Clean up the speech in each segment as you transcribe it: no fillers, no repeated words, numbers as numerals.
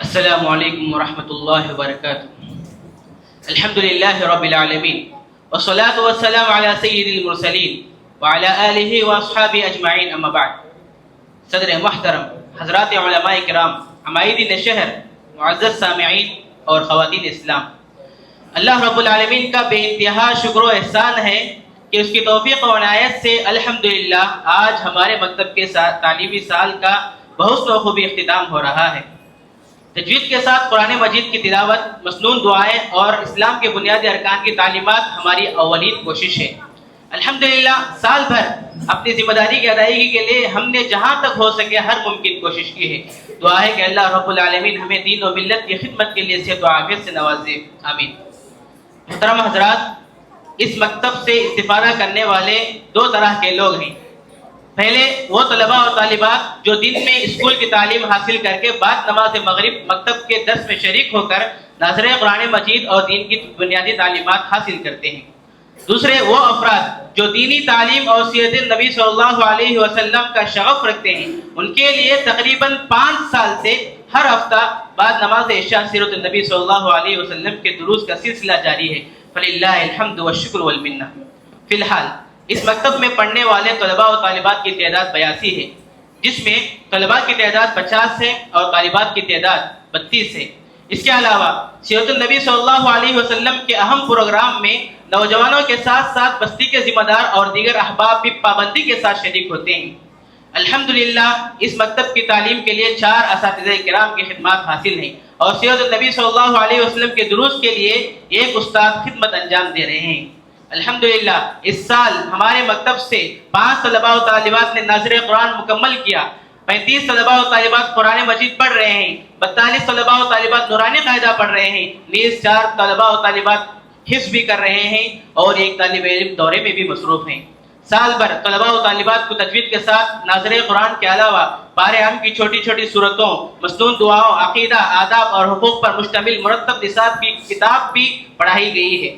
السلام علیکم ورحمۃ اللہ وبرکاتہ۔ الحمد للہ رب العالمین والصلاة والسلام علی سید المرسلین وعلی آلہ واصحابہ اجمعین، اما بعد۔ صدر محترم، حضرات علماء کرام، عمائدین شہر، معزز سامعین اور خواتین اسلام، اللہ رب العالمین کا بے انتہا شکر و احسان ہے کہ اس کی توفیق و عنایت سے الحمدللہ آج ہمارے مکتب کے تعلیمی سال کا بحسن و خوبی اختتام ہو رہا ہے۔ تجوید کے ساتھ قرآن مجید کی تلاوت، مسنون دعائیں اور اسلام کے بنیادی ارکان کی تعلیمات ہماری اولین کوشش ہے۔ الحمدللہ سال بھر اپنی ذمہ داری کی ادائیگی کے لیے ہم نے جہاں تک ہو سکے ہر ممکن کوشش کی ہے۔ دعا ہے کہ اللہ رب العالمین ہمیں دین و ملت کی خدمت کے لیے صحت و عافیت سے نوازے، آمین۔ محترم حضرات، اس مکتب سے استفادہ کرنے والے دو طرح کے لوگ ہیں۔ پہلے وہ طلباء اور طالبات جو دن میں اسکول کی تعلیم حاصل کر کے بعد نماز مغرب مکتب کے درس میں شریک ہو کر ناظرِ قرآن مجید اور دین کی بنیادی تعلیمات حاصل کرتے ہیں۔ دوسرے وہ افراد جو دینی تعلیم اور سیرت نبی صلی اللہ علیہ وسلم کا شغف رکھتے ہیں۔ ان کے لیے تقریباً 5 سال سے ہر ہفتہ بعد نماز عشاء سیرت النبی صلی اللہ علیہ وسلم کے دروس کا سلسلہ جاری ہے۔ فللہ الحمد والشکر والمنہ۔ فی الحال اس مکتب میں پڑھنے والے طلباء و طالبات کی تعداد 82 ہے، جس میں طلباء کی تعداد 50 ہے اور طالبات کی تعداد 32 ہے۔ اس کے علاوہ سیرت النبی صلی اللہ علیہ وسلم کے اہم پروگرام میں نوجوانوں کے ساتھ ساتھ بستی کے ذمہ دار اور دیگر احباب بھی پابندی کے ساتھ شریک ہوتے ہیں۔ الحمدللہ اس مکتب کی تعلیم کے لیے 4 اساتذہ کرام کی خدمات حاصل ہیں اور سیرت النبی صلی اللہ علیہ وسلم کے دروس کے لیے 1 استاد خدمت انجام دے رہے ہیں۔ الحمدللہ اس سال ہمارے مکتب سے 5 طلباء و طالبات نے ناظر قرآن مکمل کیا، 35 طلباء و طالبات قرآن مجید پڑھ رہے ہیں، 42 طلباء و طالبات نورانی قاعدہ پڑھ رہے ہیں، نیز 4 طلباء و طالبات حفظ بھی کر رہے ہیں اور 1 طالب علم دورے میں بھی مصروف ہیں۔ سال بھر طلباء و طالبات کو تجوید کے ساتھ ناظر قرآن کے علاوہ پارے ہم کی چھوٹی چھوٹی صورتوں، مسنون دعاؤں، عقیدہ، آداب اور حقوق پر مشتمل مرتب نصاب کی کتاب بھی پڑھائی گئی ہے۔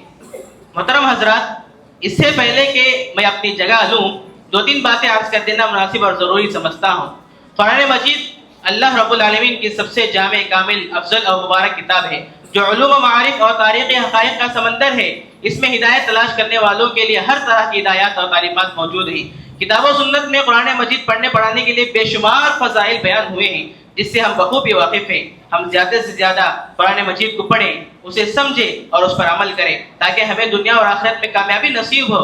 محترم حضرات، اس سے پہلے کہ میں اپنی جگہ لوں، 2-3 باتیں عرض کر دینا مناسب اور ضروری سمجھتا ہوں۔ قرآن مجید اللہ رب العالمین کی سب سے جامع، کامل، افضل اور مبارک کتاب ہے جو علوم و معارف اور تاریخی حقائق کا سمندر ہے۔ اس میں ہدایت تلاش کرنے والوں کے لیے ہر طرح کی ہدایات اور تعلیمات موجود ہیں۔ کتاب و سنت میں قرآن مجید پڑھنے پڑھانے کے لیے بے شمار فضائل بیان ہوئے ہیں جس سے ہم بخوبی واقف ہیں۔ ہم زیادہ سے زیادہ قرآن مجید کو پڑھیں، اسے سمجھیں اور اس پر عمل کریں تاکہ ہمیں دنیا اور آخرت میں کامیابی نصیب ہو،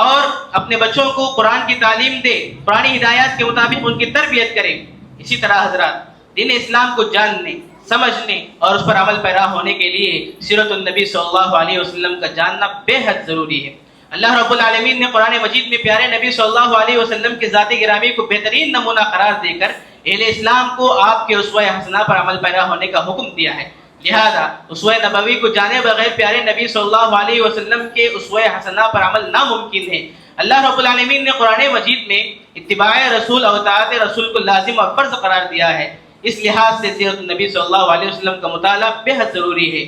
اور اپنے بچوں کو قرآن کی تعلیم دے، قرآنی ہدایات کے مطابق ان کی تربیت کریں۔ اسی طرح حضرات، دین اسلام کو جاننے، سمجھنے اور اس پر عمل پیرا ہونے کے لیے سیرت النبی صلی اللہ علیہ وسلم کا جاننا بے حد ضروری ہے۔ اللہ رب العالمین نے قرآن مجید میں پیارے نبی صلی اللہ علیہ وسلم کی ذات گرامی کو بہترین نمونہ قرار دے کر اہل اسلام کو آپ کے اسوہ حسنہ پر عمل پیرا ہونے کا حکم دیا ہے۔ لہذا اسوہ نبوی کو جانے بغیر پیارے نبی صلی اللہ علیہ وسلم کے اسوہ حسنہ پر عمل ناممکن ہے۔ اللہ رب العالمین نے قرآن مجید میں اتباع رسول اور اطاعت رسول کو لازم اور فرض قرار دیا ہے۔ اس لحاظ سے سیرت النبی صلی اللہ علیہ وسلم کا مطالعہ بے حد ضروری ہے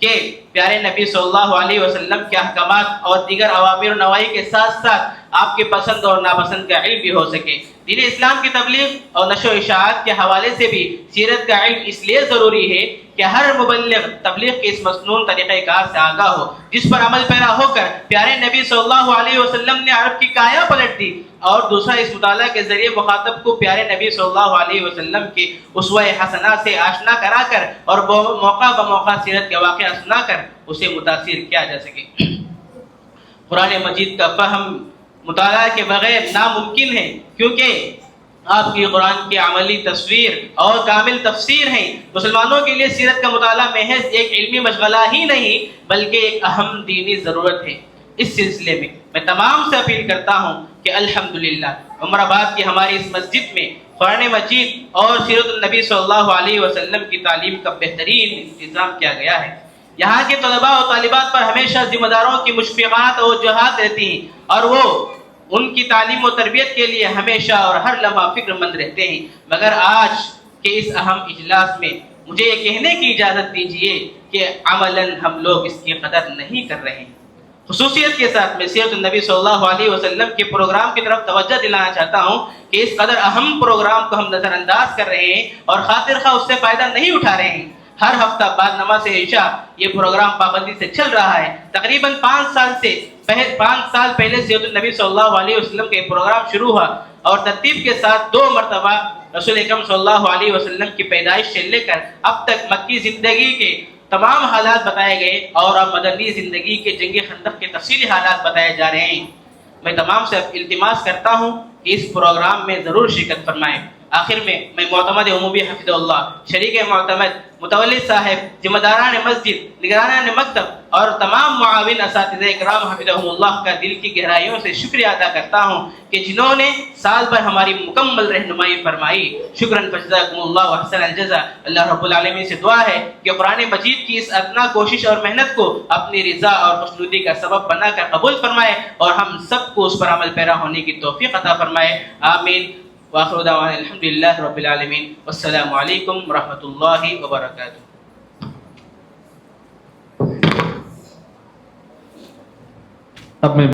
کہ پیارے نبی صلی اللہ علیہ وسلم کے احکامات اور دیگر اوامر و نواہی کے ساتھ ساتھ آپ کے پسند اور ناپسند کا علم بھی ہو سکے۔ دین اسلام کی تبلیغ اور نشر و اشاعت کے حوالے سے بھی سیرت کا علم اس لیے ضروری ہے کہ ہر مبلغ تبلیغ کے اس مسنون طریقہ کار سے آگاہ ہو جس پر عمل پیرا ہو کر پیارے نبی صلی اللہ علیہ وسلم نے عرب کی کایا پلٹ دی، اور دوسرا اس مطالعہ کے ذریعے مخاطب کو پیارے نبی صلی اللہ علیہ وسلم کے اسوہ حسنہ سے آشنا کرا کر اور موقع بموقع سیرت کے واقعہ سنا کر اسے متاثر کیا جا سکے۔ قرآن مجید کا فہم مطالعہ کے بغیر ناممکن ہے، کیونکہ آپ کی قرآن کی عملی تصویر اور کامل تفسیر ہیں۔ مسلمانوں کے لیے سیرت کا مطالعہ محض ایک علمی مشغلہ ہی نہیں بلکہ ایک اہم دینی ضرورت ہے۔ اس سلسلے میں میں تمام سے اپیل کرتا ہوں کہ الحمدللہ عمر آباد کی ہماری اس مسجد میں قرآن مجید اور سیرت النبی صلی اللہ علیہ وسلم کی تعلیم کا بہترین انتظام کیا گیا ہے۔ یہاں کے طلباء و طالبات پر ہمیشہ ذمہ داروں کی مشفقات اور وجوہات رہتی ہیں اور وہ ان کی تعلیم و تربیت کے لیے ہمیشہ اور ہر لمحہ فکر مند رہتے ہیں، مگر آج کے اس اہم اجلاس میں مجھے یہ کہنے کی اجازت دیجیے کہ عملاً ہم لوگ اس کی قدر نہیں کر رہے ہیں۔ خصوصیت کے ساتھ میں سیرت النبی صلی اللہ علیہ وسلم کے پروگرام کی طرف توجہ دلانا چاہتا ہوں کہ اس قدر اہم پروگرام کو ہم نظر انداز کر رہے ہیں اور خاطر خواہ اس سے فائدہ نہیں اٹھا رہے ہیں. ہر ہفتہ بعد نماز عشاء یہ پروگرام پابندی سے چل رہا ہے. تقریباً 5 سال پہلے سیرت النبی صلی اللہ علیہ وسلم کا یہ پروگرام شروع ہوا اور ترتیب کے ساتھ 2 مرتبہ رسول اکرم صلی اللہ علیہ وسلم کی پیدائش سے لے کر اب تک مکی زندگی کے تمام حالات بتائے گئے اور اب مدنی زندگی کے جنگ خندق کے تفصیلی حالات بتائے جا رہے ہیں. میں تمام سے التماس کرتا ہوں کہ اس پروگرام میں ضرور شرکت فرمائیں. آخر میں معتمد عمومی حفظ اللہ، شریک معتمد، متولد صاحب، ذمہ داران مسجد، نگرانان مکتب اور تمام معاون اساتذہ اکرام حفظہم اللہ کا دل کی گہرائیوں سے شکریہ ادا کرتا ہوں کہ جنہوں نے سال بھر ہماری مکمل رہنمائی فرمائی. شکراً فجزاکم اللہ واحسن الجزا. اللہ رب العالمین سے دعا ہے کہ قرآن مجید کی اس ادنا کوشش اور محنت کو اپنی رضا اور خوشنودی کا سبب بنا کر قبول فرمائے اور ہم سب کو اس پر عمل پیرا ہونے کی توفیق عطا فرمائے. آمین. وآخر دعوانا الحمدللہ رب العالمین. والسلام علیکم ورحمۃ اللہ وبرکاتہ. اب میں